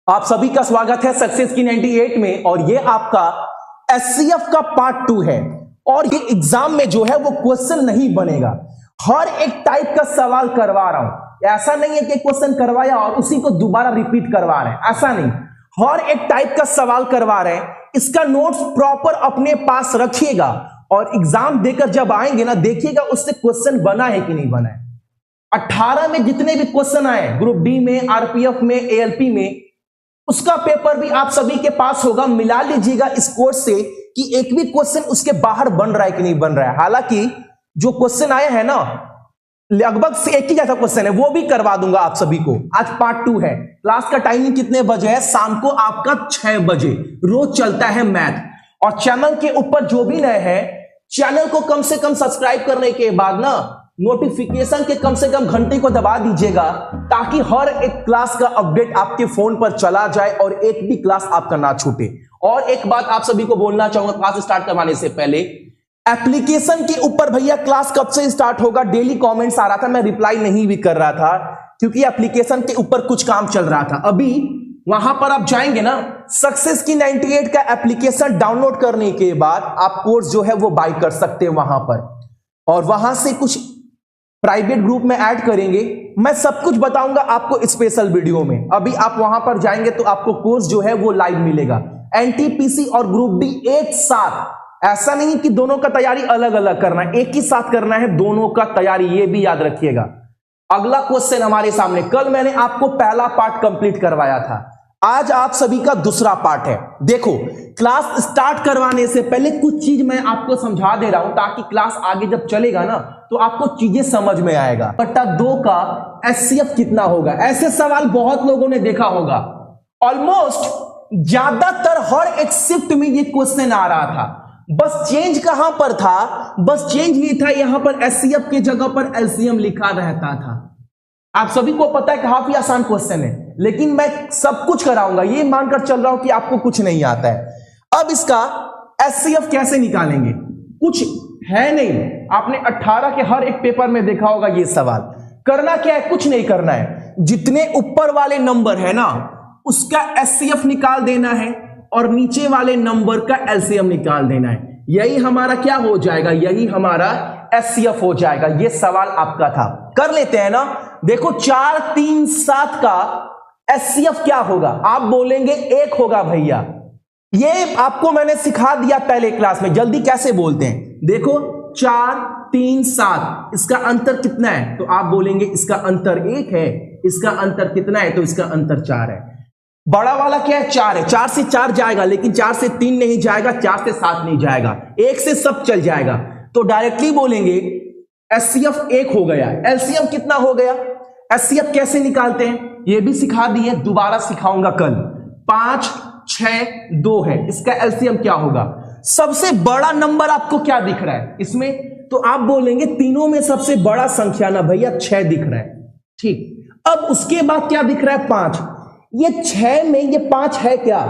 आप सभी का स्वागत है सक्सेस की 98 में। और ये आपका एससीएफ का पार्ट 2 है। और ये एग्जाम में जो है वो क्वेश्चन नहीं बनेगा, हर एक टाइप का सवाल करवा रहा हूं। ऐसा नहीं है कि क्वेश्चन करवाया और उसी को दोबारा रिपीट करवा रहे हैं, ऐसा नहीं। हर एक टाइप का सवाल करवा रहे हैं। इसका नोट्स प्रॉपर अपने पास रखिएगा और एग्जाम देकर जब आएंगे ना, देखिएगा उससे क्वेश्चन बना है कि नहीं बना है। 18 में जितने भी क्वेश्चन आए, ग्रुप डी में, आरपीएफ में, एएलपी में, उसका पेपर भी आप सभी के पास होगा। मिला लीजिएगा इस कोर्स से कि एक भी क्वेश्चन उसके बाहर बन रहा है कि नहीं बन रहा है। हालांकि जो क्वेश्चन आए हैं ना, लगभग से एक ही जैसा क्वेश्चन है, वो भी करवा दूंगा आप सभी को। आज पार्ट 2 है। क्लास का टाइमिंग कितने बजे है? शाम को आपका 6 बजे रोज चलता है मैथ। और चैनल के ऊपर जो भी नए हैं, चैनल को कम से कम सब्सक्राइब करने के बाद ना नोटिफिकेशन के कम से कम घंटे को दबा दीजिएगा, ताकि हर एक क्लास का अपडेट आपके फोन पर चला जाए और एक भी क्लास आपका ना छूटे। और एक बात आप सभी को बोलना चाहूंगा, क्लास स्टार्ट करवाने से पहले एप्लीकेशन के ऊपर भैया क्लास कब से स्टार्ट होगा, डेली कमेंट्स आ रहा था, मैं रिप्लाई नहीं भी कर रहा था क्योंकि एप्लीकेशन के ऊपर कुछ काम चल रहा था। अभी वहां पर आप जाएंगे ना, सक्सेस की 98 का एप्लीकेशन डाउनलोड करने के बाद आप कोर्स जो है वो बाय कर सकते हैं वहां पर, और वहां से कुछ प्राइवेट ग्रुप में ऐड करेंगे। मैं सब कुछ बताऊंगा आपको स्पेशल वीडियो में। अभी आप वहां पर जाएंगे तो आपको कोर्स जो है वो लाइव मिलेगा। एनटीपीसी और ग्रुप डी एक साथ, ऐसा नहीं कि दोनों का तैयारी अलग अलग करना है, एक ही साथ करना है दोनों का तैयारी, ये भी याद रखिएगा। अगला क्वेश्चन हमारे सामने, कल मैंने आपको पहला पार्ट कंप्लीट करवाया था, आज आप सभी का दूसरा पार्ट है। देखो, क्लास स्टार्ट करवाने से पहले कुछ चीज मैं आपको समझा दे रहा हूं, ताकि क्लास आगे जब चलेगा ना तो आपको चीजें समझ में आएगा। बटा 2 का एचसीएफ कितना होगा? ऐसे सवाल बहुत लोगों ने देखा होगा। ऑलमोस्ट ज्यादातर हर एक शिफ्ट में ये क्वेश्चन आ रहा था। बस चेंज कहां पर था? बस चेंज ये था, यहां पर एचसीएफ की जगह पर एलसीएम लिखा रहता था। आप सभी को पता है काफी आसान क्वेश्चन है, लेकिन मैं सब कुछ कराऊंगा, ये मानकर चल रहा हूं कि आपको कुछ नहीं आता है। अब इसका एचसीएफ कैसे निकालेंगे? कुछ है नहीं, आपने 18 के हर एक पेपर में देखा होगा ये सवाल। करना क्या है? कुछ नहीं करना है, जितने ऊपर वाले नंबर है ना उसका एचसीएफ निकाल देना है और नीचे वाले नंबर का एलसीएम निकाल देना है। यही हमारा क्या हो जाएगा? यही हमारा एचसीएफ हो जाएगा। ये सवाल आपका था, कर लेते हैं ना। देखो 4 3 7 का एचसीएफ क्या होगा? आप बोलेंगे 1 होगा भैया। ये आपको मैंने सिखा दिया पहले क्लास में, जल्दी कैसे बोलते हैं। देखो 4 3 7, इसका अंतर कितना है? तो आप बोलेंगे इसका अंतर 1 है। इसका अंतर कितना है? तो इसका अंतर 4 है। बड़ा वाला क्या है? 4 है। 4 से 4 जाएगा, लेकिन 4 से 3 नहीं जाएगा, 4 से 7 नहीं जाएगा, 1 से सब चल जाएगा। तो डायरेक्टली बोलेंगे एचसीएफ 1 हो गया। एलसीएम कितना हो गया? एचसीएफ कैसे निकालते हैं ये भी सिखा दिए, दोबारा सिखाऊंगा कल। 5 6 2 है, इसका एलसीएम क्या होगा? सबसे बड़ा नंबर आपको क्या दिख रहा है इसमें? तो आप बोलेंगे तीनों में सबसे बड़ा संख्या ना भैया 6 दिख रहा है। ठीक, अब उसके बाद क्या दिख रहा है? 5। ये 6 में ये 5 है क्या?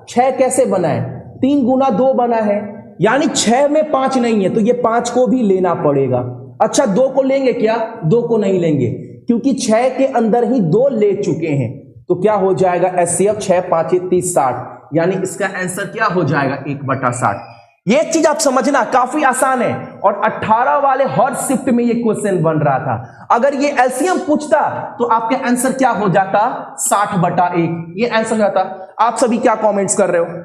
6 कैसे बना है? 3 गुना 2 बना है, यानी 6 में 5 नहीं है, तो ये 5 को भी लेना पड़ेगा। अच्छा 2 को लेंगे क्या? 2 को नहीं लेंगे, क्योंकि 6 के अंदर ही 2 ले चुके हैं। तो क्या हो जाएगा? एचसीएफ 6 5 30 60, यानी इसका आंसर क्या हो जाएगा? 1/60। ये चीज आप समझना, काफी आसान है। और 18 वाले हर शिफ्ट में ये क्वेश्चन बन रहा था। अगर ये एलसीएम पूछता तो आपका आंसर क्या हो जाता? 60/1, ये आंसर जाता। आप सभी क्या कमेंट्स कर रहे हो?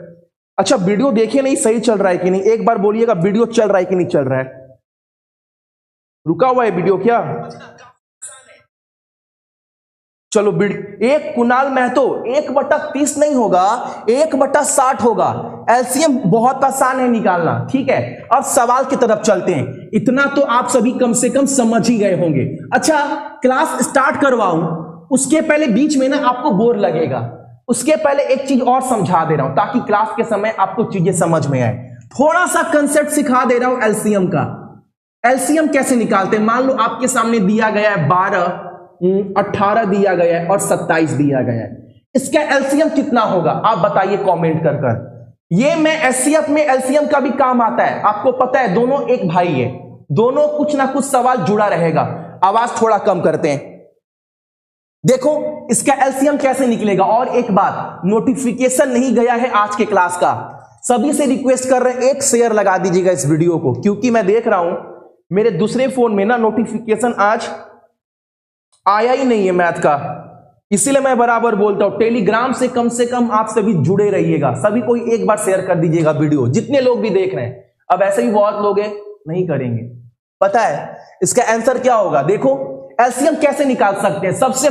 अच्छा वीडियो देखिए नहीं, सही चल रहा है कि नहीं? एक बार बोलिएगा वीडियो चल रहा है कि नहीं चल रहा है। रुका हुआ है वीडियो क्या? चलो एक कुणाल महतो 1/30 नहीं होगा, 1/60 होगा। एलसीएम बहुत आसान है निकालना। ठीक है, अब सवाल की तरफ चलते हैं। इतना तो आप सभी कम से कम समझ ही गए होंगे। अच्छा, क्लास स्टार्ट करवाऊं उसके पहले बीच में ना आपको बोर लगेगा, उसके पहले एक चीज और समझा दे रहा हूं, ताकि क्लास के समय आपको चीजें समझ में आए। थोड़ा सा कंसेप्ट सिखा दे रहा हूं एलसीएम का। एलसीएम कैसे निकालते हैं? मान लो आपके सामने दिया गया है 12 18 दिया गया है और 27 दिया गया है, इसका एलसीएम कितना होगा? आप बताइए कमेंट कर कर। ये मैं एचसीएफ में एलसीएम का भी काम आता है, आपको पता है, दोनों एक भाई है, दोनों कुछ ना कुछ सवाल जुड़ा रहेगा। आवाज थोड़ा कम करते हैं। देखो इसका एलसीएम कैसे निकलेगा। और एक बात, नोटिफिकेशन नहीं गया है आज के क्लास का, सभी से रिक्वेस्ट कर रहे हैं एक शेयर लगा दीजिएगा इस वीडियो को, क्योंकि मैं देख रहा हूं मेरे दूसरे फोन में ना नोटिफिकेशन आज आया ही नहीं है मैथ का, इसीलिए मैं बराबर बोलता हूं टेलीग्राम से कम आप सभी जुड़े रहिएगा। सभी को एक बार शेयर कर दीजिएगा वीडियो, जितने लोग भी देख रहे हैं। अब ऐसे ही बहुत लोग नहीं करेंगे। पता है इसका आंसर क्या होगा? देखो एलसीएम कैसे निकाल सकते हैं। सबसे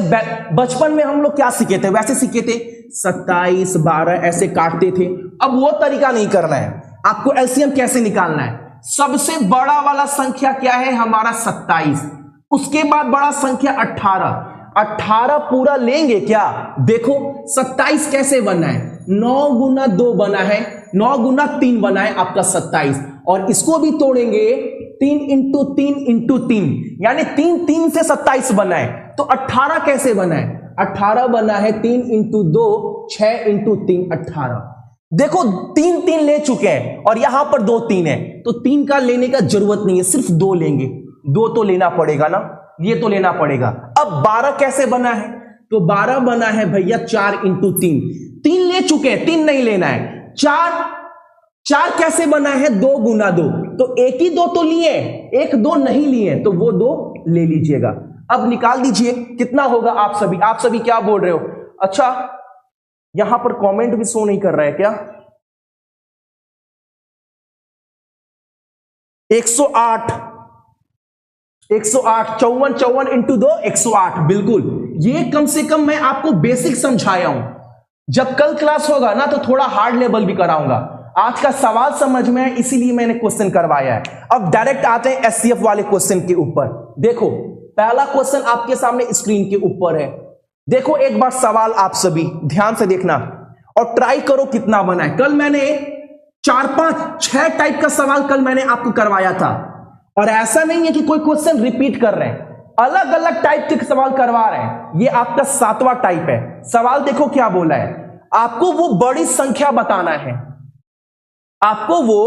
बचपन में हम लोग क्या सीखे थे? वैसे सीखे थे 27 12 ऐसे काटते थे। अब वो तरीका नहीं करना है, आपको एलसीएम कैसे निकालना है। सबसे बड़ा वाला संख्या क्या है हमारा? 27। उसके बाद बड़ा संख्या 18। 18 पूरा लेंगे क्या? देखो 27 कैसे बना है? 9 गुना 2 बना है, 9 गुना 3 बना है आपका 27। और इसको भी तोड़ेंगे 3 इंटू 3 इंटू 3, यानी 3 3 से 27 बना है। तो 18 कैसे बना है? 18 बना है 3 इंटू 2 6 इंटू 3 18। देखो 3 3 ले चुके हैं और यहां पर 2 3 है, तो 3 का लेने का जरूरत नहीं है, सिर्फ 2 लेंगे। 2 तो लेना पड़ेगा ना, ये तो लेना पड़ेगा। अब 12 कैसे बना है? तो 12 बना है भैया 4 इंटू 3। 3 ले चुके हैं, 3 नहीं लेना है। 4 कैसे बना है? 2 गुना 2। तो एक ही 2 तो लिए, 1 2 नहीं लिए, तो वो 2 ले लीजिएगा। अब निकाल दीजिए कितना होगा। आप सभी क्या बोल रहे हो? अच्छा यहां पर कमेंट भी शो नहीं कर रहा है क्या? 108 54 इंटू 2 108। बिल्कुल, ये कम से कम मैं आपको बेसिक समझाया हूं। जब कल क्लास होगा ना तो थोड़ा हार्ड लेवल भी कराऊंगा। आज का सवाल समझ में है, इसीलिए मैंने क्वेश्चन करवाया है। अब डायरेक्ट आते हैं एचसीएफ वाले क्वेश्चन के ऊपर। देखो पहला क्वेश्चन आपके सामने स्क्रीन के ऊपर है। देखो एक बार सवाल आप सभी ध्यान से देखना और ट्राई करो कितना बना है। कल मैंने 4 5 6 टाइप का सवाल कल मैंने आपको करवाया था, और ऐसा नहीं है कि कोई क्वेश्चन रिपीट कर रहे हैं, अलग अलग टाइप के सवाल करवा रहे हैं। ये आपका 7वां टाइप है। सवाल देखो क्या बोला है, आपको वो बड़ी संख्या बताना है। आपको वो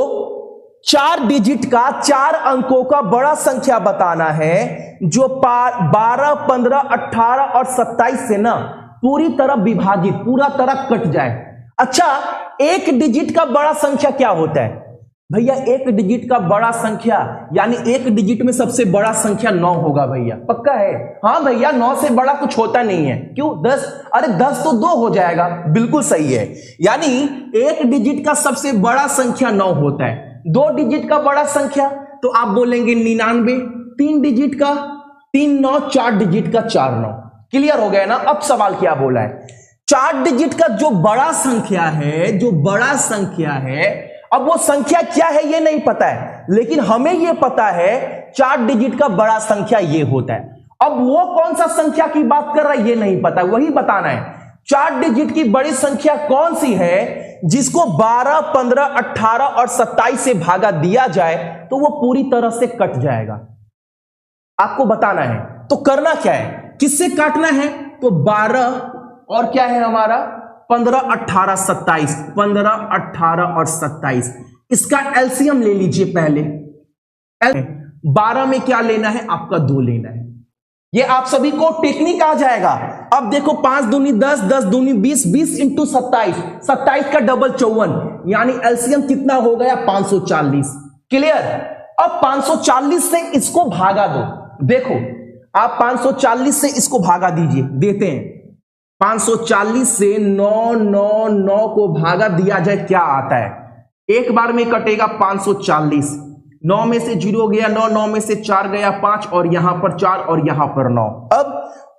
4 डिजिट का 4 अंकों का बड़ा संख्या बताना है जो 12 15 18 और 27 से ना पूरी तरह विभाजित, पूरा तरह कट जाए। अच्छा एक डिजिट का बड़ा संख्या क्या होता है भैया? एक डिजिट का बड़ा संख्या यानी एक डिजिट में सबसे बड़ा संख्या 9 होगा भैया, पक्का है? हाँ भैया 9 से बड़ा कुछ होता नहीं है। क्यों 10? अरे 10 तो 2 हो जाएगा। बिल्कुल सही है, यानी एक डिजिट का सबसे बड़ा संख्या 9 होता है। 2 डिजिट का बड़ा संख्या तो आप बोलेंगे 99। 3 डिजिट का 3 9, 4 डिजिट का 4 9। क्लियर हो गया ना? अब सवाल क्या बोला है? 4 डिजिट का जो बड़ा संख्या है, जो बड़ा संख्या है, अब वो संख्या क्या है ये नहीं पता है, लेकिन हमें ये पता है 4 डिजिट का बड़ा संख्या ये होता है। अब वो कौन सा संख्या की बात कर रहा है ये नहीं पता, वही बताना है। 4 डिजिट की बड़ी संख्या कौन सी है जिसको 12 15 18 और 27 से भागा दिया जाए तो वो पूरी तरह से कट जाएगा। आपको बताना है। तो करना क्या है, किससे काटना है? तो 12 और क्या है हमारा 15 18 27, 15 18 और 27, इसका एलसीएम ले लीजिए पहले। 12 में क्या लेना है आपका? 2 लेना है। ये आप सभी को टेक्निक आ जाएगा। अब देखो 5 दूनी 10, 10 दूनी 20, 20 इंटू 27, 27 का डबल 54, यानी एलसीएम कितना हो गया? 540। क्लियर? अब 540 से इसको भागा दो। देखो आप 540 से इसको भागा दीजिए, देते हैं। 540 से 9 9 9 को भागा दिया जाए क्या आता है? एक बार में कटेगा 540। 9 में से 0 गया 9, 9 में से 4 गया 5, और यहां पर 4 और यहां पर 9। अब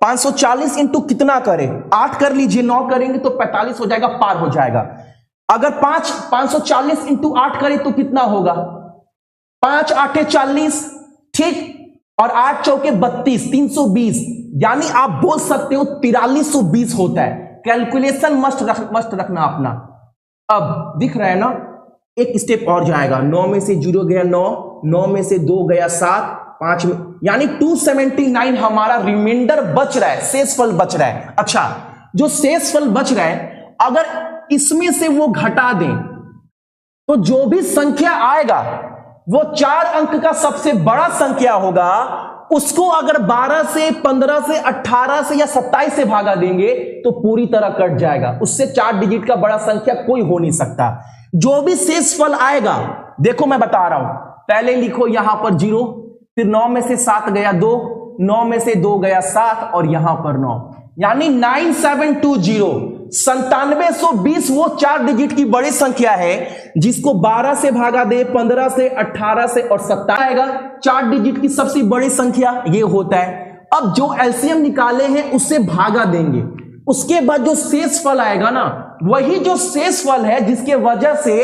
540 इंटू कितना करें? 8 कर लीजिए। 9 करेंगे तो 45 हो जाएगा, पार हो जाएगा। अगर 540 इंटू 8 करें तो कितना होगा? 5 8 40, ठीक, और 8 चौके 32, 320, यानी आप बोल सकते हो 4320 होता है। कैलकुलेशन मस्ट रखना अपना। अब दिख रहा है ना? एक स्टेप और जाएगा। 9 में से 0 गया 9, 9 में से 2 गया 7, 5 में, यानी 279 हमारा रिमाइंडर बच रहा है, शेषफल बच रहा है। अच्छा जो शेषफल बच रहा है अगर इसमें से वो घटा दें तो जो भी संख्या आएगा वो 4 अंक का सबसे बड़ा संख्या होगा, उसको अगर 12 से 15 से 18 से या 27 से भागा देंगे तो पूरी तरह कट जाएगा। उससे 4 डिजिट का बड़ा संख्या कोई हो नहीं सकता। जो भी शेषफल आएगा, देखो मैं बता रहा हूं, पहले लिखो यहां पर 0, फिर 9 में से 7 गया 2, 9 में से 2 गया 7 और यहां पर 9, यानी 9720 9720 वो 4 डिजिट की बड़ी संख्या है जिसको 12 से भागा दे, 15 से, 18 से और 27 आएगा। 4 डिजिट की सबसे बड़ी संख्या ये होता है। अब जो एलसीएम निकाले हैं उससे भागा देंगे, उसके बाद जो शेषफल आएगा ना, वही जो शेषफल है जिसके वजह से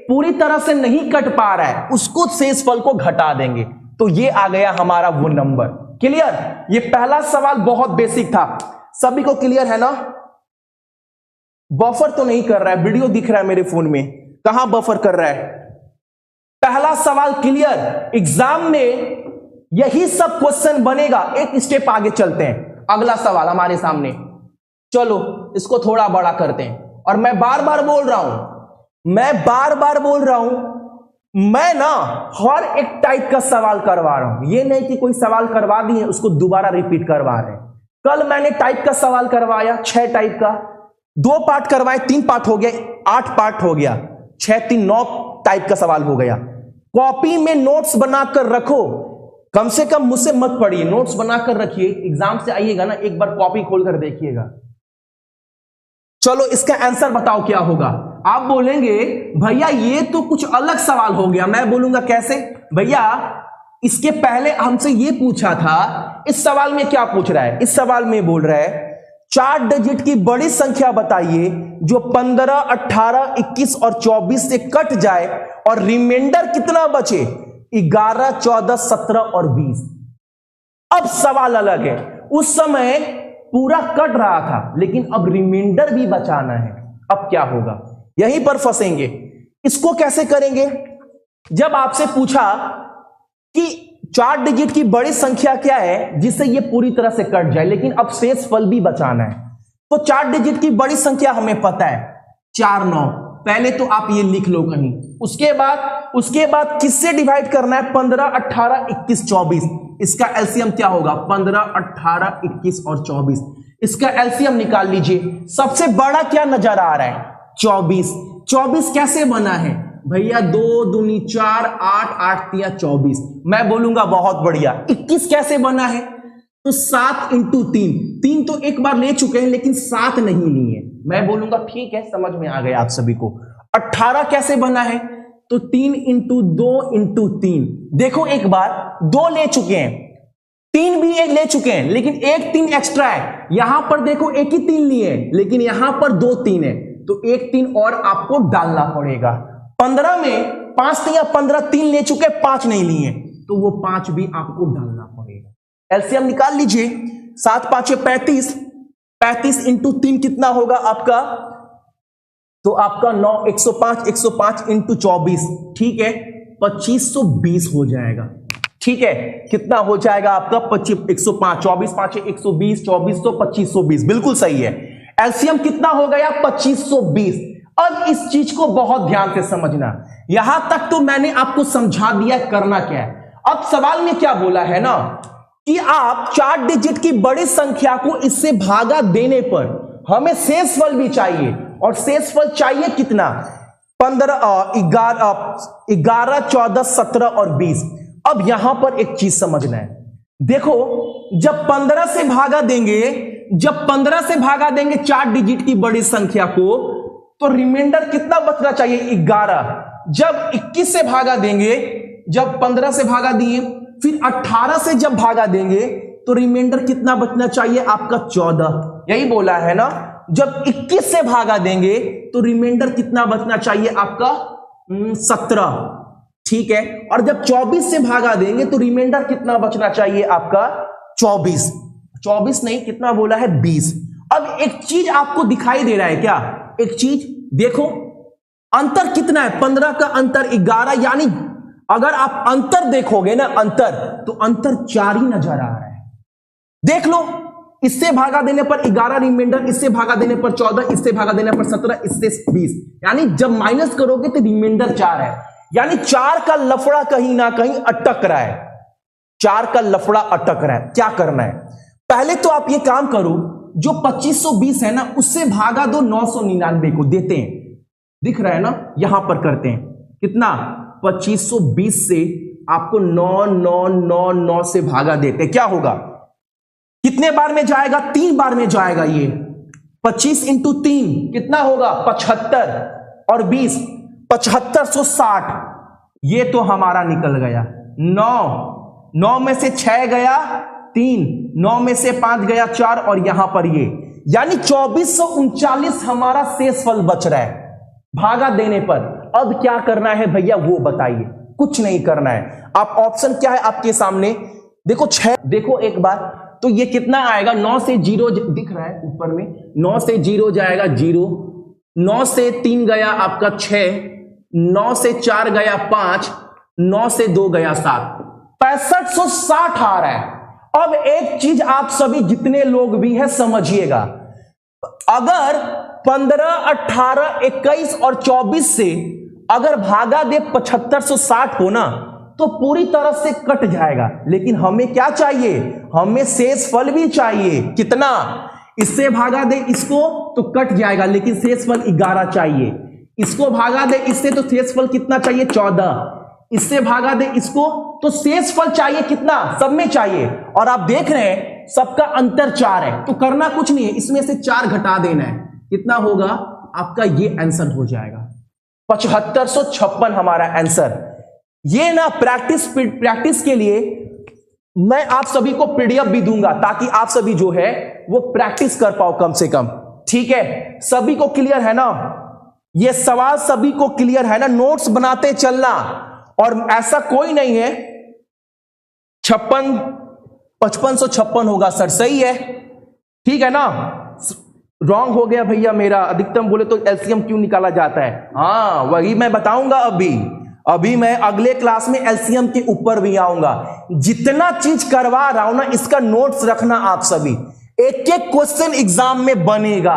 पूरी तरह से नहीं कट पा रहा है, उसको शेषफल को घटा देंगे। तो ये आ गया हमारा वो नंबर। क्लियर? ये पहला सवाल बहुत बेसिक था, सभी को क्लियर है ना? बफर तो नहीं कर रहा है, वीडियो दिख रहा है मेरे फोन में, कहां बफर कर रहा है? पहला सवाल क्लियर। एग्जाम में यही सब क्वेश्चन बनेगा। एक स्टेप आगे चलते हैं, अगला सवाल हमारे सामने। चलो इसको थोड़ा बड़ा करते हैं। और मैं बार बार बोल रहा हूं, मैं ना हर एक टाइप का सवाल करवा रहा हूं। ये नहीं कि कोई सवाल करवा दिए उसको दोबारा रिपीट करवा रहे हैं। कल मैंने टाइप का सवाल करवाया, 6 टाइप का, 2 पार्ट करवाए, 3 पार्ट हो गए, 8 पार्ट हो गया, 6 3 9 टाइप का सवाल हो गया। कॉपी में नोट्स बनाकर रखो, कम से कम मुझसे मत पढ़िए, नोट्स बनाकर रखिए। एग्जाम से आइएगा ना, एक बार कॉपी खोलकर देखिएगा। चलो इसका आंसर बताओ क्या होगा। आप बोलेंगे भैया ये तो कुछ अलग सवाल हो गया। मैं बोलूंगा कैसे? भैया इसके पहले हमसे ये पूछा था, इस सवाल में क्या पूछ रहा है? इस सवाल में बोल रहा है 4 डिजिट की बड़ी संख्या बताइए जो 15, 18, 21 और 24 से कट जाए और रिमाइंडर कितना बचे? 11, 14, 17 और 20। अब सवाल अलग है, उस समय पूरा कट रहा था लेकिन अब रिमाइंडर भी बचाना है। अब क्या होगा? यहीं पर फंसेंगे। इसको कैसे करेंगे? जब आपसे पूछा कि 4 डिजिट की बड़ी संख्या क्या है जिससे ये पूरी तरह से कट जाए लेकिन अब शेषफल भी बचाना है, तो 4 डिजिट की बड़ी संख्या हमें पता है 4 9। पहले तो आप ये लिख लो कहीं। उसके बाद किससे डिवाइड करना है? 15, 18, 21, 24। इसका एलसीएम क्या होगा? 15, 18, 21 और 24। इसका एलसीएम निकाल लीजिए। सबसे बड़ा क्या नजर आ रहा है? 24। 24 कैसे बना है भैया? 2 दूनी 4, 8 8 3 24। मैं बोलूंगा बहुत बढ़िया। 21 कैसे बना है? तो 7 × 3। 3 तो एक बार ले चुके हैं लेकिन 7 नहीं लिए। मैं बोलूंगा ठीक है, समझ में आ गया आप सभी को। 18 कैसे बना है? तो 3 × 2 × 3। देखो एक बार 2 ले चुके हैं, 3 भी एक ले चुके हैं लेकिन एक 3 एक्स्ट्रा है। यहां पर देखो एक ही 3 लिए हैं लेकिन यहां पर 2 3 है, तो एक 3 और आपको डालना पड़ेगा। 15 में 5 3 15, 3 ले चुके, 5 नहीं लिए, तो वो 5 भी आपको डालना पड़ेगा। एलसीएम निकाल लीजिए। 7 5 35, 35 × 3 कितना होगा आपका? तो आपका 9, 105, 105 × 24, ठीक है, 2520 हो जाएगा। ठीक है, कितना हो जाएगा आपका? 105, 24 5 120, 24 तो 2520, बिल्कुल सही है। एलसीएम कितना हो गया? 2520। अब इस चीज को बहुत ध्यान से समझना। यहां तक तो मैंने आपको समझा दिया करना क्या है। अब सवाल में क्या बोला है ना कि आप 4 डिजिट की बड़ी संख्या को इससे भागा देने पर हमें शेषफल भी चाहिए, और शेषफल चाहिए कितना? 15, 11, 14, 17 और 20। अब यहां पर एक चीज समझना है। देखो जब 15 से भागा देंगे 4 डिजिट की बड़ी संख्या को, तो रिमाइंडर कितना बचना चाहिए? 11। जब 21 से भागा देंगे, जब 15 से भागा दिए, फिर 18 से जब भागा देंगे तो रिमाइंडर कितना बचना चाहिए आपका? 14। यही बोला है ना, जब 21 से भागा देंगे तो रिमाइंडर कितना बचना चाहिए आपका? 17। ठीक है, और जब 24 से भागा देंगे तो रिमाइंडर कितना बचना चाहिए आपका? 24। 24 नहीं, कितना बोला है? 20। अब एक चीज आपको दिखाई दे रहा है क्या? एक चीज देखो, अंतर कितना है? 15 का अंतर 11, यानी अगर आप अंतर देखोगे ना, तो अंतर 4 ही नजर आ रहा है। देख लो, इससे भागा देने पर 11 रिमाइंडर, इससे भागा देने पर 14, इससे भागा देने पर 17, इससे 20, यानी जब माइनस करोगे तो रिमाइंडर 4 है। यानी 4 का लफड़ा कहीं ना कहीं अटक रहा है। 4 का लफड़ा अटक रहा है, क्या करना है? पहले तो आप ये काम करो, जो 2520 है ना उससे भागा दो 999 को, देते हैं, दिख रहा है ना, यहां पर करते हैं कितना, 2520 से आपको 9999 से भागा देते हैं, क्या होगा, कितने बार में जाएगा, 3 बार में जाएगा ये, 25 इंटू 3 कितना होगा, 75 और 20 7560, ये तो हमारा निकल गया, 9 में से 6 गया 3, 9 में से 5 गया 4 और यहां पर ये, यानी 2439 हमारा शेष फल बच रहा है भागा देने पर। अब क्या करना है भैया वो बताइए? कुछ नहीं करना है, आप ऑप्शन क्या है आपके सामने, देखो 6, देखो एक बार तो ये कितना आएगा, 9 से 0 दिख रहा है ऊपर में, 9 से 0 जाएगा 0, 9 से 3 गया आपका 6, 9 से 4 गया 5, 9 से 2 गया 7, 6560 आ रहा है। अब एक चीज आप सभी जितने लोग भी हैं समझिएगा, अगर 15, 18, 21 और 24 से अगर भागा दे 7560 को ना तो पूरी तरह से कट जाएगा, लेकिन हमें क्या चाहिए, हमें शेष फल भी चाहिए, कितना, इससे भागा दे इसको तो कट जाएगा लेकिन शेष फल 11 चाहिए, इसको भागा दे इससे तो शेष फल कितना चाहिए 14, इससे भागा दे इसको तो शेष फल चाहिए कितना, सब में चाहिए, और आप देख रहे हैं सबका अंतर 4 है, तो करना कुछ नहीं है, इसमें से 4 घटा देना है, कितना होगा आपका, ये आंसर हो जाएगा 7556 हमारा आंसर। ये ना प्रैक्टिस के लिए मैं आप सभी को पीडीएफ भी दूंगा ताकि आप सभी जो है वो प्रैक्टिस कर पाओ कम से कम, ठीक है? सभी को क्लियर है ना, ये सवाल सभी को क्लियर है ना, नोट्स बनाते चलना, और ऐसा कोई नहीं है 5556 होगा सर, सही है, ठीक है ना, रॉन्ग हो गया भैया मेरा, अधिकतम बोले तो एलसीएम क्यों निकाला जाता है, हाँ वही मैं बताऊंगा, अभी मैं अगले क्लास में एलसीएम के ऊपर भी आऊंगा, जितना चीज करवा रहा हूं ना इसका नोट्स रखना आप सभी, एक एक क्वेश्चन एग्जाम में बनेगा,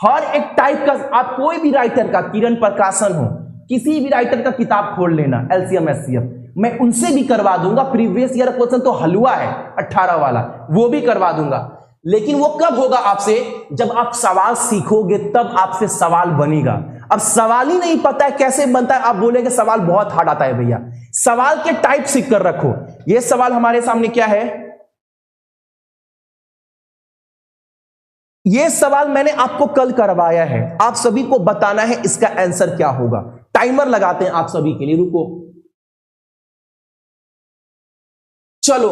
हर एक टाइप का, आप कोई भी राइटर का, किरण प्रकाशन हो, किसी भी राइटर का किताब खोल लेना, एलसीएम एचसीएफ मैं उनसे भी करवा दूंगा, प्रीवियस ईयर क्वेश्चन तो हलवा है 18 वाला, वो भी करवा दूंगा, लेकिन वो कब होगा आपसे, जब आप सवाल सीखोगे तब आपसे सवाल बनेगा। अब सवाल ही नहीं पता है कैसे बनता है, आप बोलेंगे सवाल बहुत हार्ड आता है भैया, सवाल के टाइप सीख कर रखो। ये सवाल हमारे सामने क्या है, ये सवाल मैंने आपको कल करवाया है, आप सभी को बताना है इसका आंसर क्या होगा। टाइमर लगाते हैं आप सभी के लिए, रुको, चलो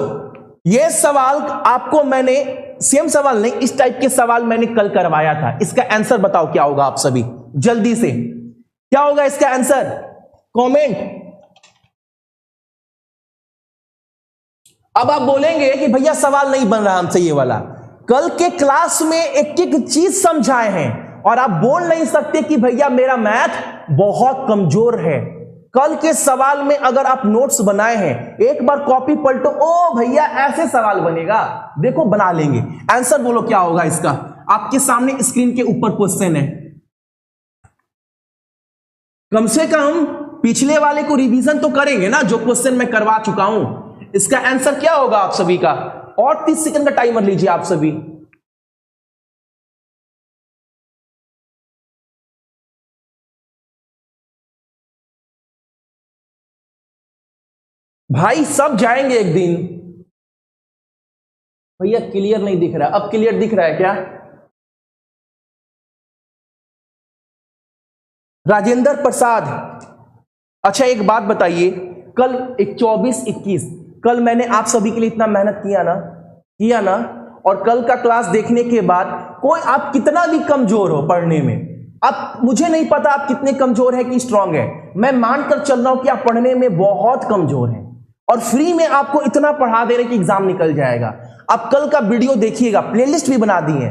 ये सवाल आपको मैंने, सेम सवाल नहीं, इस टाइप के सवाल मैंने कल करवाया था, इसका आंसर बताओ क्या होगा आप सभी, जल्दी से क्या होगा इसका आंसर, कमेंट। अब आप बोलेंगे कि भैया सवाल नहीं बन रहा हमसे ये वाला, कल के क्लास में एक एक चीज समझाए हैं और आप बोल नहीं सकते कि भैया मेरा मैथ बहुत कमजोर है। कल के सवाल में अगर आप नोट्स बनाए हैं, एक बार कॉपी पलटो, ओ भैया ऐसे सवाल बनेगा, देखो बना लेंगे। आंसर बोलो क्या होगा इसका, आपके सामने स्क्रीन के ऊपर क्वेश्चन है, कम से कम पिछले वाले को रिवीजन तो करेंगे ना, जो क्वेश्चन मैं करवा चुका हूं। इसका आंसर क्या होगा आप सभी का, और 30 सेकंड का टाइमर लीजिए आप सभी। भाई सब जाएंगे एक दिन। भैया क्लियर नहीं दिख रहा, अब क्लियर दिख रहा है क्या? राजेंद्र प्रसाद, अच्छा एक बात बताइए, कल 24-21 कल मैंने आप सभी के लिए इतना मेहनत किया ना, और कल का क्लास देखने के बाद कोई आप कितना भी कमजोर हो पढ़ने में, अब मुझे नहीं पता आप कितने कमजोर है कि स्ट्रांग है, मैं मानकर चल रहा हूं कि आप पढ़ने में बहुत कमजोर हैं, और फ्री में आपको इतना पढ़ा दे रहे कि एग्जाम निकल जाएगा। आप कल का वीडियो देखिएगा, प्लेलिस्ट भी बना दी है,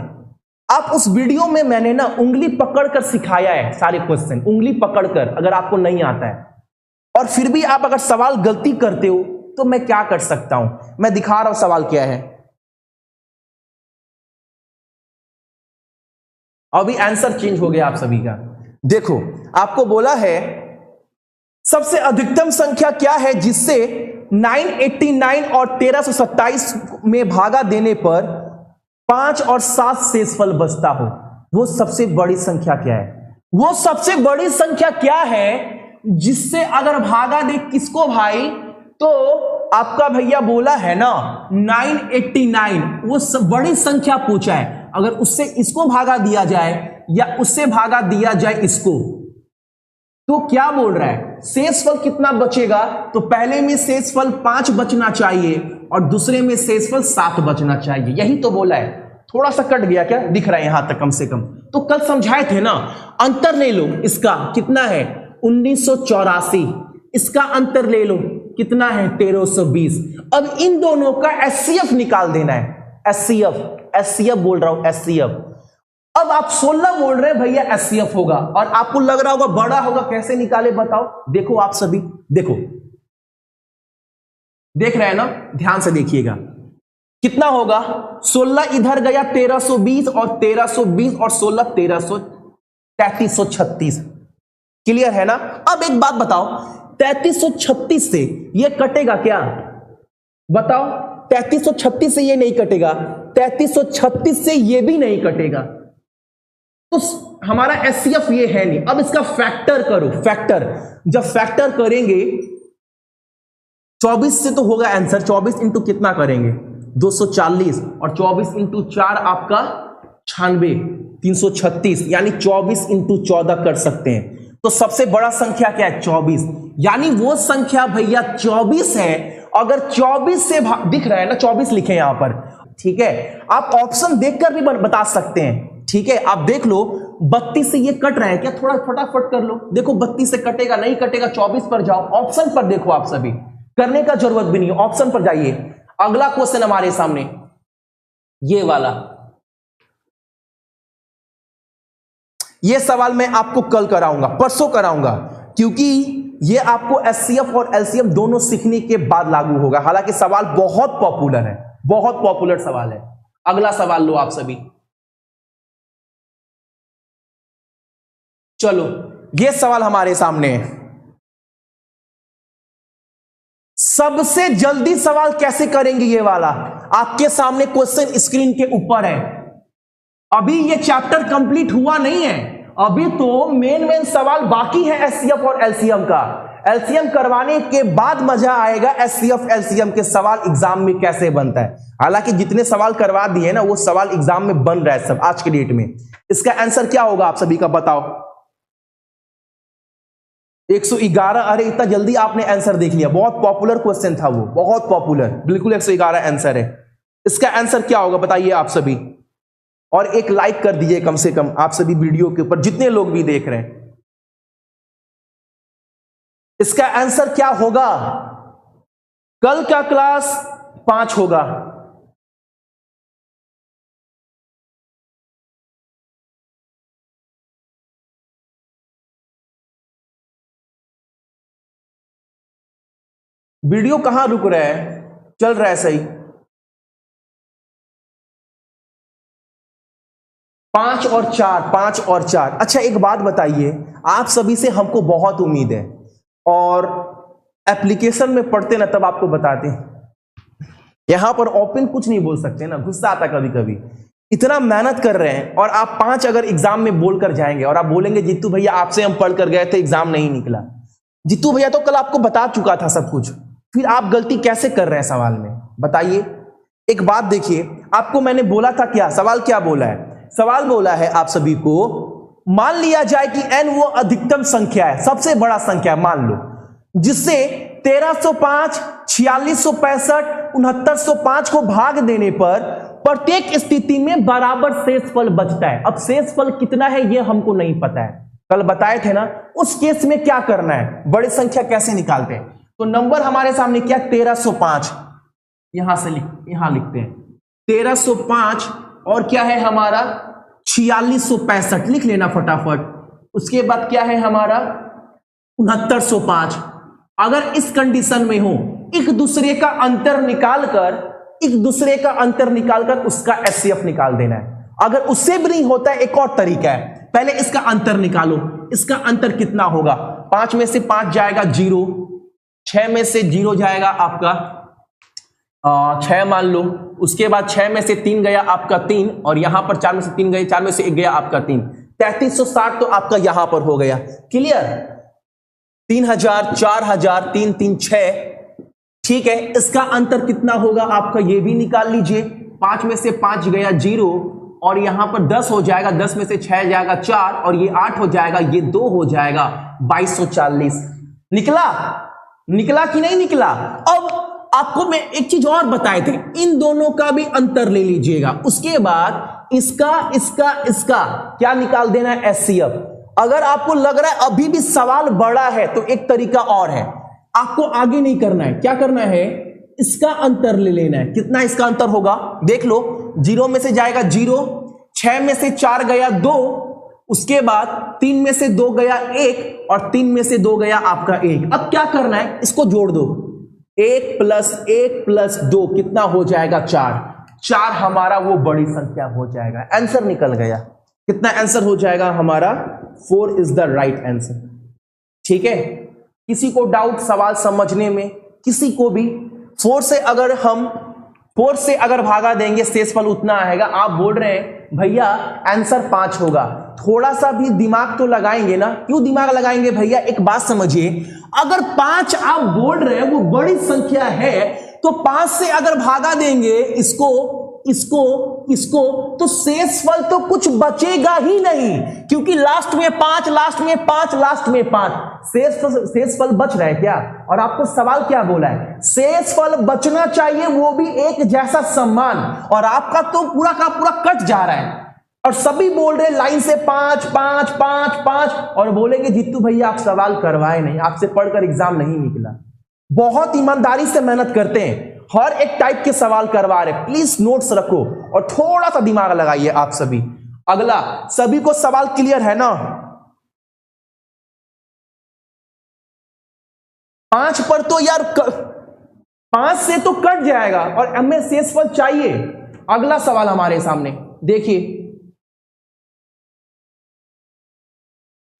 आप उस वीडियो में मैंने ना उंगली पकड़कर सिखाया है सारे क्वेश्चन, उंगली पकड़कर, अगर आपको नहीं आता है और फिर भी आप अगर सवाल गलती करते हो तो मैं क्या कर सकता हूं, मैं दिखा रहा हूं सवाल क्या है। अभी आंसर चेंज हो गया आप सभी का, देखो आपको बोला है सबसे अधिकतम संख्या क्या है जिससे 989 और 1327 में भागा देने पर 5 और 7 शेषफल बचता हो, वो सबसे बड़ी संख्या क्या है? वो सबसे बड़ी संख्या क्या है जिससे अगर भागा दे किसको भाई? तो आपका भैया बोला है ना 989, वो बड़ी संख्या पूछा है। अगर उससे इसको भागा दिया जाए या उससे भागा दिया जाए इसको, तो क्या बोल रहा है? शेषफल कितना बचेगा? तो पहले में शेषफल 5 बचना चाहिए और दूसरे में शेषफल 7 बचना चाहिए। यही तो बोला है। थोड़ा सा कट गया क्या? दिख रहा है यहां तक कम से कम। तो कल समझाए थे ना, अंतर ले लो। इसका कितना है? 1984। इसका अंतर ले लो, कितना है? 1320। अब इन दोनों का एचसीएफ निकाल देना है। एचसीएफ बोल रहा हूं, एचसीएफ। अब आप 16 बोल रहे हैं भैया एचसीएफ होगा, और आपको लग रहा होगा बड़ा होगा, कैसे निकाले बताओ? देखो आप सभी, देखो, देख रहे हैं ना, ध्यान से देखिएगा। कितना होगा? 16 इधर गया 1320 और 1320 और 16 3336। क्लियर है ना? अब एक बात बताओ, 3336 से ये कटेगा क्या? बताओ, 3336 से ये नहीं कटेगा, 3336 से ये भी नहीं कटेगा, तो हमारा एचसीएफ ये है नहीं। अब इसका फैक्टर करो, फैक्टर। जब फैक्टर करेंगे 24 से तो होगा आंसर। 24 इंटू कितना करेंगे? 240, और 24 इंटू 4 आपका 96, 336, यानी 24 इंटू 14 कर सकते हैं। तो सबसे बड़ा संख्या क्या है? 24। यानी वो संख्या भैया 24 है। अगर 24 से दिख रहा है ना, 24 लिखे यहां पर, ठीक है? आप ऑप्शन देखकर भी बता सकते हैं, ठीक है? आप देख लो, 32 से ये कट रहा है क्या? थोड़ा फटाफट कर लो। देखो 32 से कटेगा, नहीं कटेगा, 24 पर जाओ, ऑप्शन पर देखो। आप सभी करने का जरूरत भी नहीं है, ऑप्शन पर जाइए। अगला क्वेश्चन हमारे सामने ये वाला, ये सवाल मैं आपको कल कराऊंगा, परसों कराऊंगा, क्योंकि ये आपको एचसीएफ और एलसीएफ दोनों सीखने के बाद लागू होगा। हालांकि सवाल बहुत पॉपुलर है, बहुत पॉपुलर सवाल है। अगला सवाल लो आप सभी। चलो, ये सवाल हमारे सामने है। सबसे जल्दी सवाल कैसे करेंगे ये वाला? आपके सामने क्वेश्चन स्क्रीन के ऊपर है। अभी ये चैप्टर कंप्लीट हुआ नहीं है, अभी तो मेन सवाल बाकी है एचसीएफ और एलसीएम का। एलसीएम करवाने के बाद मजा आएगा एचसीएफ एलसीएम के सवाल एग्जाम में कैसे बनता है। हालांकि जितने सवाल करवा दिए ना, वो सवाल एग्जाम में बन रहा है सब आज के डेट में। इसका आंसर क्या होगा आप सभी का बताओ? 111। अरे इतना जल्दी आपने आंसर देख लिया, बहुत पॉपुलर क्वेश्चन था वो, बहुत पॉपुलर। बिल्कुल 111 आंसर है। इसका आंसर क्या होगा बताइए आप सभी, और एक लाइक कर दीजिए कम से कम आप सभी वीडियो के ऊपर, जितने लोग भी देख रहे हैं। इसका आंसर क्या होगा? कल का क्लास 5 होगा। वीडियो कहां रुक रहा है? चल रहा है सही। 5 और 4, 5 और 4। अच्छा एक बात बताइए, आप सभी से हमको बहुत उम्मीद है, और एप्लीकेशन में पढ़ते ना तब आपको बताते हैं। यहां पर ओपन कुछ नहीं बोल सकते ना, गुस्सा आता कभी कभी। इतना मेहनत कर रहे हैं और आप 5 अगर एग्जाम में बोलकर जाएंगे और आप बोलेंगे जीतू भैया आपसे हम पढ़ कर गए थे, एग्जाम नहीं निकला। जीतू भैया तो कल आपको बता चुका था सब कुछ, फिर आप गलती कैसे कर रहे हैं सवाल में? बताइए। एक बात देखिए, आपको मैंने बोला था क्या, सवाल क्या बोला है? सवाल बोला है आप सभी को, मान लिया जाए कि n वो अधिकतम संख्या है, सबसे बड़ा संख्या मान लो, जिससे 1305, 4665, 6905 को भाग देने पर प्रत्येक स्थिति में बराबर शेषफल बचता है। अब शेषफल कितना है ये हमको नहीं पता है, कल बताए थे ना। उस केस में क्या करना है, बड़ी संख्या कैसे निकालते हैं? तो नंबर हमारे सामने क्या, 1305, यहां से यहां लिखते हैं 1305, और क्या है हमारा 4665, लिख लेना फटाफट। उसके बाद क्या है हमारा 6905। अगर इस कंडीशन में हो, एक दूसरे का अंतर निकालकर उसका एचसीएफ निकाल देना है। अगर उससे भी नहीं होता है, एक और तरीका है, पहले इसका अंतर निकालो। इसका अंतर कितना होगा? 5 में से 5 जाएगा 0, 6 में से 0 जाएगा आपका 6 मान लो। उसके बाद 6 में से 3 गया आपका 3, और यहां पर 4 में से 3 गए, 4 में से 1 गया आपका 3, 3360 तो आपका यहां पर हो गया। क्लियर? 3000, 4000, 3 3 6। ठीक है, इसका अंतर कितना होगा आपका, ये भी निकाल लीजिए। 5 में से 5 गया 0, और यहां पर 10 हो जाएगा, 10 में से 6 जाएगा 4, और ये 8 हो जाएगा, ये 2 हो जाएगा, 2240। निकला कि नहीं निकला? अब आपको मैं एक चीज और बताए थे, इन दोनों का भी अंतर ले लीजिएगा। उसके बाद इसका क्या निकाल देना है, एचसीएफ। अगर आपको लग रहा है अभी भी सवाल बड़ा है तो एक तरीका और है, आपको आगे नहीं करना है, क्या करना है, इसका अंतर ले लेना है। कितना इसका अंतर होगा देख लो। 0 में से जाएगा 0, 6 में से 4 गया 2, उसके बाद 3 में से 2 गया 1, और 3 में से 2 गया आपका 1। अब क्या करना है, इसको जोड़ दो, 1 + 1 + 2 कितना हो जाएगा, 4 हमारा वो बड़ी संख्या हो जाएगा। आंसर निकल गया। कितना आंसर हो जाएगा हमारा, 4 इज द राइट आंसर। ठीक है, किसी को डाउट सवाल समझने में, किसी को भी? 4 से अगर भागा देंगे शेषफल उतना आएगा। आप बोल रहे हैं भैया आंसर 5 होगा, थोड़ा सा भी दिमाग तो लगाएंगे ना। क्यों दिमाग लगाएंगे भैया, एक बात समझिए, अगर 5 आप बोल रहे हैं वो बड़ी संख्या है, तो 5 से अगर भागा देंगे इसको तो शेषफल तो कुछ बचेगा ही नहीं, क्योंकि लास्ट में 5, लास्ट में 5, लास्ट में 5, शेषफल बच रहा है क्या? और आपको सवाल क्या बोला है, शेषफल बचना चाहिए, वो भी एक जैसा सम्मान, और आपका तो पूरा का पूरा कट जा रहा है। और सभी बोल रहे लाइन से 5 5 5 5, और बोलेंगे जीतू भैया आप सवाल करवाए नहीं, आपसे पढ़कर एग्जाम नहीं निकला। बहुत ईमानदारी से मेहनत करते हैं, हर एक टाइप के सवाल करवा रहे। प्लीज नोट्स रखो और थोड़ा सा दिमाग लगाइए आप सभी। अगला, सभी को सवाल क्लियर है ना? 5 पर तो यार 5 से तो कट जाएगा, और हमें शेषफल चाहिए। अगला सवाल हमारे सामने देखिए,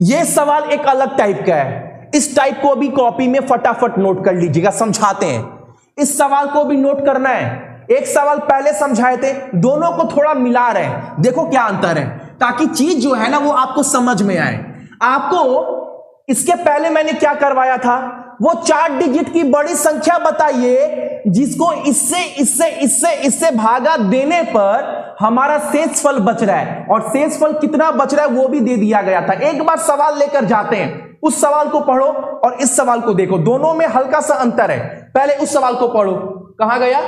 यह सवाल एक अलग टाइप का है। इस टाइप को भी कॉपी में फटाफट नोट कर लीजिएगा, समझाते हैं। इस सवाल को भी नोट करना है। एक सवाल पहले समझाए थे, दोनों को थोड़ा मिला रहे हैं, देखो क्या अंतर है, ताकि चीज जो है ना वो आपको समझ में आए। आपको इसके पहले मैंने क्या करवाया था, वो 4 डिजिट की बड़ी संख्या बताइए जिसको इससे भागा देने पर हमारा शेषफल बच रहा है, और शेषफल कितना बच रहा है वो भी दे दिया गया था। एक बार सवाल लेकर जाते हैं, उस सवाल को पढ़ो और इस सवाल को देखो, दोनों में हल्का सा अंतर है। पहले उस सवाल को पढ़ो, कहां गया,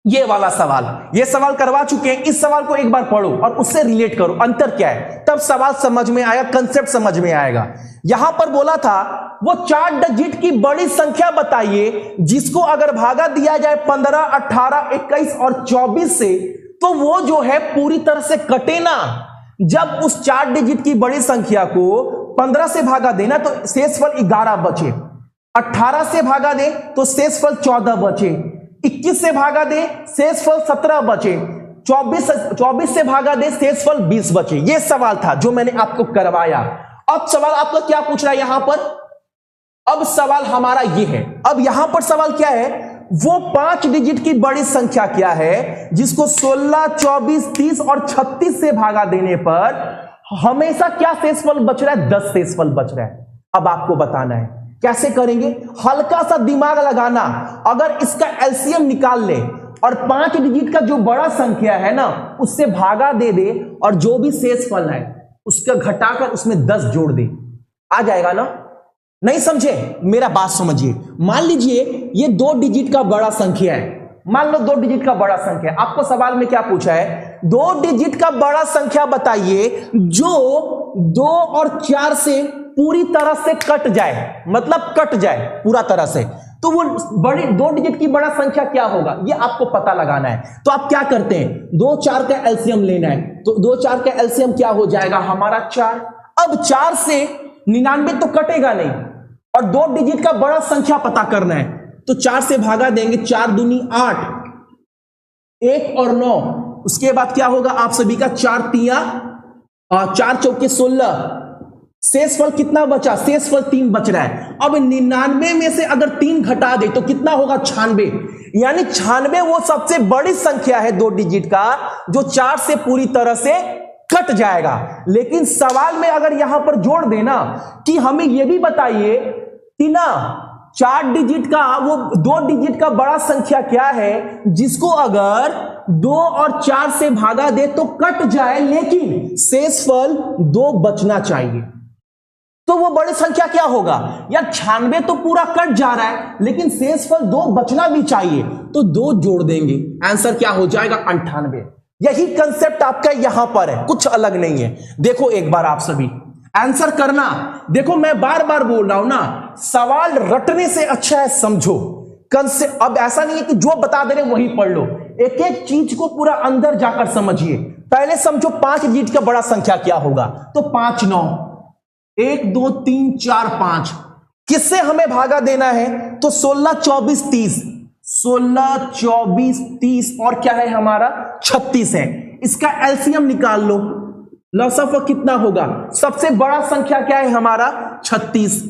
ये वाला सवाल, ये सवाल करवा चुके हैं। इस सवाल को एक बार पढ़ो और उससे रिलेट करो, अंतर क्या है, तब सवाल समझ में आएगा, कंसेप्ट समझ में आएगा। यहां पर बोला था वो 4 डिजिट की बड़ी संख्या बताइए जिसको अगर भागा दिया जाए 15, 18, 21 और 24 से, तो वो जो है पूरी तरह से कटे ना। जब उस 4 डिजिट की बड़ी संख्या को 15 से भागा देना तो शेषफल 11 बचे, 18 से भागा दे तो शेषफल 14 बचे, 21 से भागा दे शेषफल 17 बचे, 24 से भागा दे शेषफल 20 बचे। यह सवाल था जो मैंने आपको करवाया। अब सवाल आपका क्या पूछ रहा है यहां पर, अब सवाल हमारा यह है, अब यहां पर सवाल क्या है, वो 5 डिजिट की बड़ी संख्या क्या है जिसको 16, 24, 30 और 36 से भागा देने पर हमेशा क्या शेषफल बच रहा है, 10 शेषफल बच रहा है। अब आपको बताना है कैसे करेंगे, हल्का सा दिमाग लगाना। अगर इसका एलसीएम निकाल ले और 5 डिजिट का जो बड़ा संख्या है ना उससे भागा दे दे, और जो भी शेषफल है उसका घटाकर उसमें 10 जोड़ दे, आ जाएगा ना। नहीं समझे, मेरा बात समझिए। मान लीजिए ये 2 डिजिट का बड़ा संख्या है, मान लो 2 डिजिट का बड़ा संख्या। आपको सवाल में क्या पूछा है, 2 डिजिट का बड़ा संख्या बताइए जो 2 और 4 से पूरी तरह से कट जाए, मतलब कट जाए पूरा तरह से, तो वो बड़ी 2 डिजिट की बड़ा संख्या क्या होगा ये आपको पता लगाना है। तो आप क्या करते हैं, 2 4 का एलसीएम लेना है, तो 2 4 का एलसीएम क्या हो जाएगा हमारा 4। अब 4 से 99 तो कटेगा नहीं, और 2 डिजिट का बड़ा संख्या पता करना है, तो 4 से भागा देंगे, 4 दूनी 8, 1 और 9, उसके बाद क्या होगा आप सभी का 4 चौके 16, शेषफल कितना बचा, शेषफल 3 बच रहा है। अब 99 में से अगर 3 घटा दे तो कितना होगा, 96। यानी 96 वो सबसे बड़ी संख्या है 2 डिजिट का जो 4 से पूरी तरह से कट जाएगा। लेकिन सवाल में अगर यहां पर जोड़ देना कि हमें यह भी बताइए कि ना 4 डिजिट का वो 2 डिजिट का बड़ा संख्या क्या है जिसको अगर 2 और 4 से भागा दे तो कट जाए, लेकिन शेषफल 2 बचना चाहिए। तो वो बड़ी संख्या क्या होगा यार, 96 तो पूरा कट जा रहा है लेकिन शेषफल 2 बचना भी चाहिए, तो 2 जोड़ देंगे, आंसर क्या हो जाएगा, 98। यही कंसेप्ट आपका यहां पर है, कुछ अलग नहीं है। देखो एक बार आप सभी आंसर करना। देखो मैं बार बार बोल रहा हूं ना, सवाल रटने से अच्छा है समझो कंसेप्ट। अब ऐसा नहीं है कि जो बता दे रहे वही पढ़ लो, एक एक चीज को पूरा अंदर जाकर समझिए। पहले समझो 5 डिजिट का बड़ा संख्या क्या होगा, तो 5 9 1 2 3 4 5। किससे हमें भागा देना है, तो 16 24 30, 16 24 30 और क्या है हमारा 36 है। इसका एलसीएम निकाल लो, लसफ कितना होगा, सबसे बड़ा संख्या क्या है हमारा 36,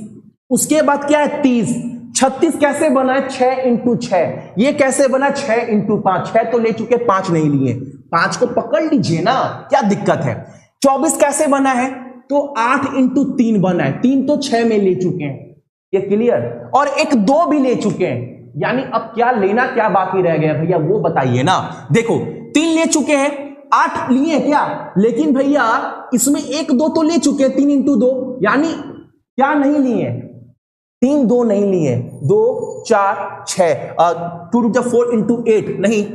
उसके बाद क्या है 30। 36 कैसे बना है, 6 इंटू 6। ये कैसे बना, 6 इंटू 5। 6 तो ले चुके, 5 नहीं लिए, 5 को पकड़ लीजिए ना, क्या दिक्कत है। 24 कैसे बना है, तो 8 इंटू 3 बना है, 3 तो 6 में ले चुके हैं, ये क्लियर। और एक 2 भी ले चुके हैं, यानी अब क्या लेना क्या बाकी रह गया भैया वो बताइए ना। देखो 3 ले चुके हैं, 8 लिए क्या, लेकिन भैया इसमें 1 2 तो ले चुके हैं, 3 इंटू 2, यानी क्या नहीं लिए, 3 2 नहीं लिए, 2 4 6 2 टू 4 इंटू 8 नहीं,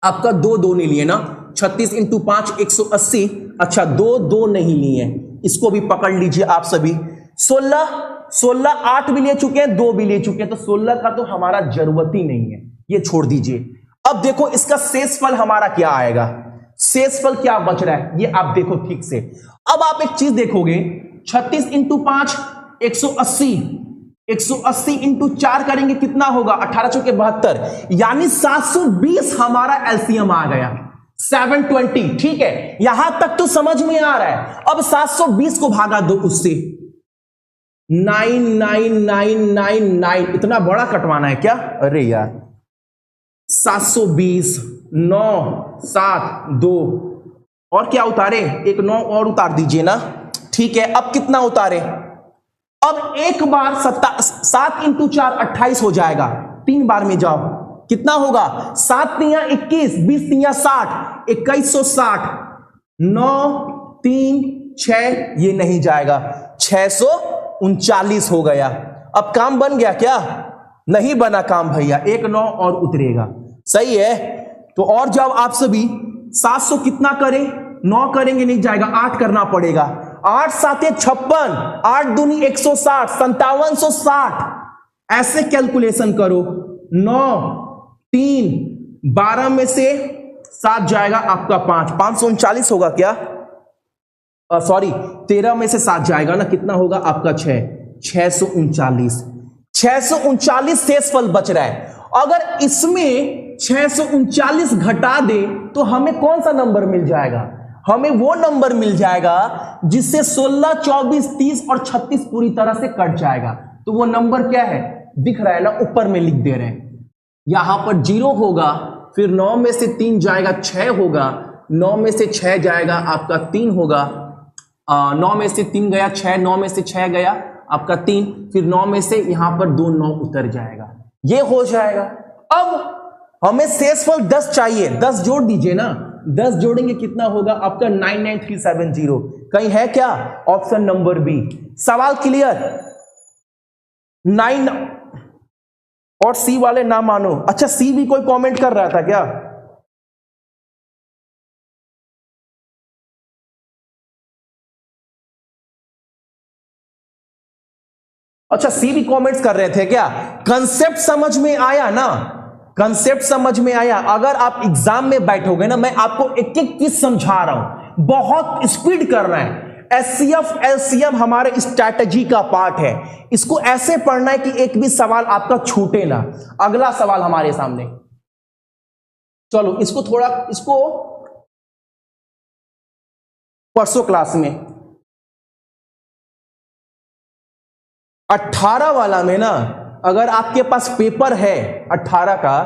आपका 2 2 नहीं लिए ना। 36 इंटू 5 180, अच्छा 2 2 नहीं लिए, इसको भी पकड़ लीजिए आप सभी। 16 8 भी ले चुके हैं, 2 भी ले चुके हैं, तो 16 का तो हमारा जरूरत ही नहीं है, ये छोड़ दीजिए। अब देखो इसका शेषफल हमारा क्या आएगा, शेषफल क्या बच रहा है ये आप देखो ठीक से। अब आप एक चीज देखोगे, 36 इंटू 5 180, 180 इंटू 4 करेंगे कितना होगा, 18 चौके 72, यानी 720 हमारा एलसीएम आ गया, 720। ठीक है, यहां तक तो समझ में आ रहा है। अब 720 को भागा दो उससे, 99999, इतना बड़ा कटवाना है क्या, अरे यार 720 9 7 2 और क्या उतारे, एक 9 और उतार दीजिए ना। ठीक है, अब कितना उतारे, अब एक बार 7 इंटू 4 28 हो जाएगा, 3 बार में जाओ कितना होगा, 7 तिया 21, 20 तिया 60, 2160, 9 3 6, ये नहीं जाएगा, 639 हो गया। अब काम बन गया क्या, नहीं बना काम भैया, एक 9 और उतरेगा, सही है। तो और जब आप सभी 700 कितना करें, 9 करेंगे नहीं जाएगा, 8 करना पड़ेगा, 8 7 56, 8 दूनी 160, 5760, ऐसे कैलकुलेशन करो। 9 3 12 में से 7 जाएगा आपका 5, 539 होगा क्या, सॉरी 13 में से 7 जाएगा ना, कितना होगा आपका 6, 639। 639 शेषफल बच रहा है। अगर इसमें 639 घटा दे तो हमें कौन सा नंबर मिल जाएगा, हमें वो नंबर मिल जाएगा जिससे 16 24 30 और 36 पूरी तरह से कट जाएगा। तो वो नंबर क्या है, दिख रहा है ना, ऊपर में लिख दे रहे हैं। यहां पर 0 होगा, फिर 9 में से 3 जाएगा 6 होगा, 9 में से 6 जाएगा आपका 3 होगा, 9 में से 3 गया 6, 9 में से 6 गया आपका 3, फिर 9 में से यहां पर 2 9 उतर जाएगा, ये हो जाएगा। अब हमें शेषफल 10 चाहिए, 10 जोड़ दीजिए ना, 10 जोड़ेंगे कितना होगा आपका 99370, कहीं है क्या, ऑप्शन नंबर बी। सवाल क्लियर, 9 और सी वाले ना मानो, अच्छा सी भी कोई कमेंट कर रहा था क्या, अच्छा सी भी कमेंट्स कर रहे थे क्या, कंसेप्ट समझ में आया ना, कंसेप्ट समझ में आया। अगर आप एग्जाम में बैठोगे ना, मैं आपको एक एक चीज समझा रहा हूं, बहुत स्पीड कर रहे हैं। एचसीएफ एलसीएम हमारे स्ट्रैटेजी का पार्ट है, इसको ऐसे पढ़ना है कि एक भी सवाल आपका छूटे ना। अगला सवाल हमारे सामने, चलो इसको परसों क्लास में 18 वाला में ना, अगर आपके पास पेपर है 18 का,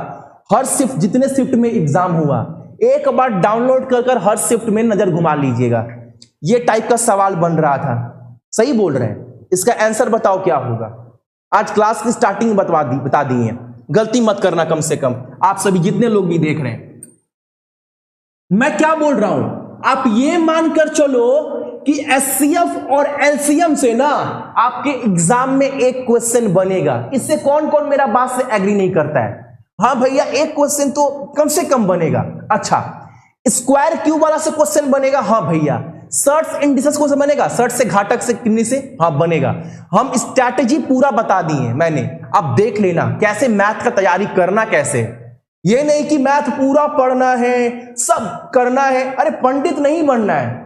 हर शिफ्ट, जितने शिफ्ट में एग्जाम हुआ, एक बार डाउनलोड कर हर शिफ्ट में नजर घुमा लीजिएगा। ये टाइप का सवाल बन रहा था। सही बोल रहे हैं? इसका आंसर बताओ क्या होगा। आज क्लास की स्टार्टिंग बता दी है, गलती मत करना कम से कम, आप सभी जितने लोग भी देख रहे हैं। मैं क्या बोल रहा हूं, आप ये मानकर चलो कि एचसीएफ और एलसीएम से ना आपके एग्जाम में एक क्वेश्चन बनेगा। इससे कौन कौन मेरा बात से एग्री नहीं करता है? हाँ भैया, एक क्वेश्चन तो कम से कम बनेगा। अच्छा, स्क्वायर क्यूब वाला से क्वेश्चन बनेगा? हाँ भैया। सर्ट्स इंडिसेस को से बनेगा? सर्ट से, घाटक से, किन्नी से? हाँ बनेगा। हम स्ट्रैटेजी पूरा बता दी है मैंने, आप देख लेना कैसे मैथ का तैयारी करना कैसे। ये नहीं कि मैथ पूरा पढ़ना है, सब करना है। अरे पंडित नहीं बनना है,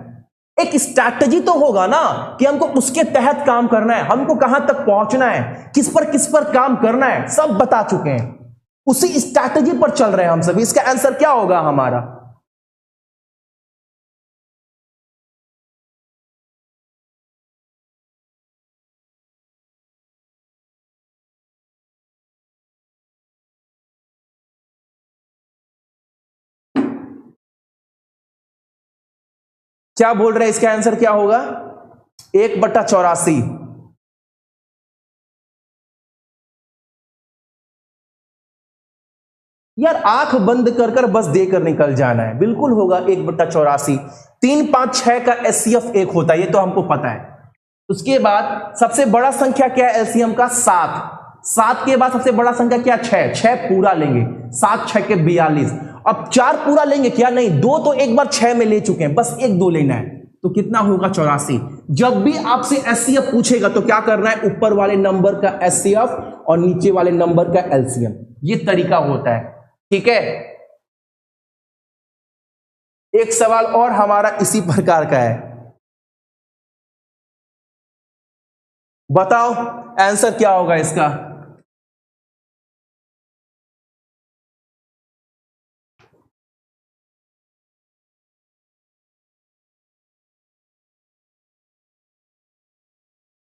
एक स्ट्रैटेजी तो होगा ना कि हमको उसके तहत काम करना है, हमको कहां तक पहुंचना है, किस पर काम करना है, सब बता चुके हैं। उसी स्ट्रैटेजी पर चल रहे हैं हम सभी। इसका आंसर क्या होगा हमारा? क्या बोल रहे हैं? इसका आंसर क्या होगा? 1/84। यार आंख बंद कर बस देकर निकल जाना है। बिल्कुल होगा 1/84। 3, 5, 6 का एचसीएफ 1 होता है, ये तो हमको पता है। उसके बाद सबसे बड़ा संख्या क्या है एलसीएम का? 7। 7 के बाद सबसे बड़ा संख्या क्या? 6। 6 पूरा लेंगे, 7 6 के 42। अब 4 पूरा लेंगे क्या? नहीं, 2 तो एक बार 6 में ले चुके हैं, बस 1 2 लेना है। तो कितना होगा? 84। जब भी आपसे एचसीएफ पूछेगा तो क्या करना है? ऊपर वाले नंबर का एचसीएफ और नीचे वाले नंबर का एलसीएम, ये तरीका होता है। ठीक है, एक सवाल और हमारा इसी प्रकार का है, बताओ आंसर क्या होगा इसका?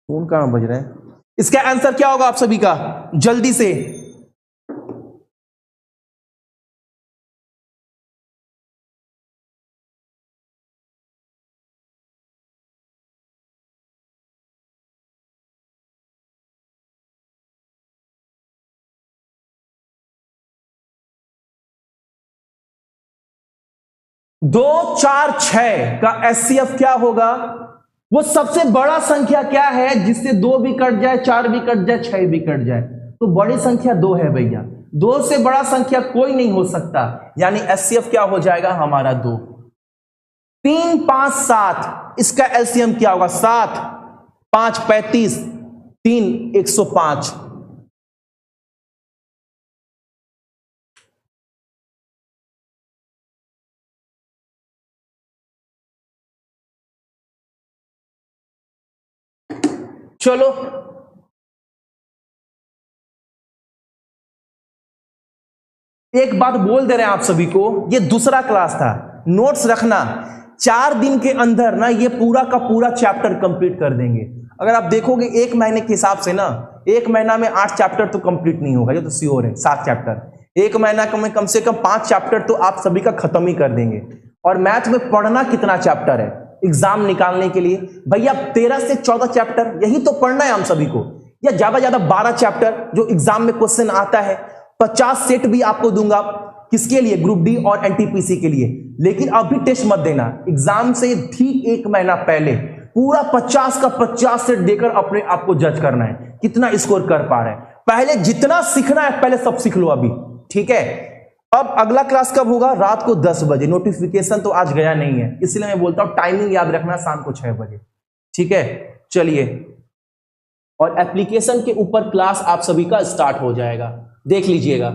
फोन कहां बज रहे हैं? इसका आंसर क्या होगा आप सभी का? जल्दी से। दो, 4, 6 का एचसीएफ क्या होगा? वो सबसे बड़ा संख्या क्या है जिससे 2 भी कट जाए, 4 भी कट जाए, 6 भी कट जाए? तो बड़ी संख्या 2 है भैया। 2 से बड़ा संख्या कोई नहीं हो सकता, यानी एचसीएफ क्या हो जाएगा हमारा? 2। 3, 5, 7, इसका एलसीएम क्या होगा? 7, 5 35, 3 105। चलो एक बात बोल दे रहे हैं आप सभी को, ये दूसरा क्लास था, नोट्स रखना। 4 दिन के अंदर ना ये पूरा का पूरा चैप्टर कंप्लीट कर देंगे। अगर आप देखोगे 1 महीने के हिसाब से ना, 1 महीना में 8 चैप्टर तो कंप्लीट नहीं होगा, ये तो श्योर है। 7 चैप्टर 1 महीना में कम से कम 5 चैप्टर तो आप सभी का खत्म ही कर देंगे। और मैथ में पढ़ना कितना चैप्टर है एग्जाम निकालने के लिए? भैया 13 से 14 चैप्टर, यही तो पढ़ना है हम सभी को, या ज्यादा 12 चैप्टर जो एग्जाम में क्वेश्चन आता है। 50 सेट भी आपको दूंगा, किसके लिए? ग्रुप डी और एनटीपीसी के लिए। लेकिन अभी टेस्ट मत देना, एग्जाम से ठीक 1 महीना पहले पूरा 50 का 50 सेट देकर अपने आप को जज करना है कितना स्कोर कर पा रहे हैं। पहले जितना सीखना है पहले सब सीख लो अभी, ठीक है? अब अगला क्लास कब होगा? रात को 10 बजे। नोटिफिकेशन तो आज गया नहीं है, इसलिए मैं बोलता हूं टाइमिंग याद रखना, शाम को 6 बजे, ठीक है? चलिए, और एप्लीकेशन के ऊपर क्लास आप सभी का स्टार्ट हो जाएगा, देख लीजिएगा।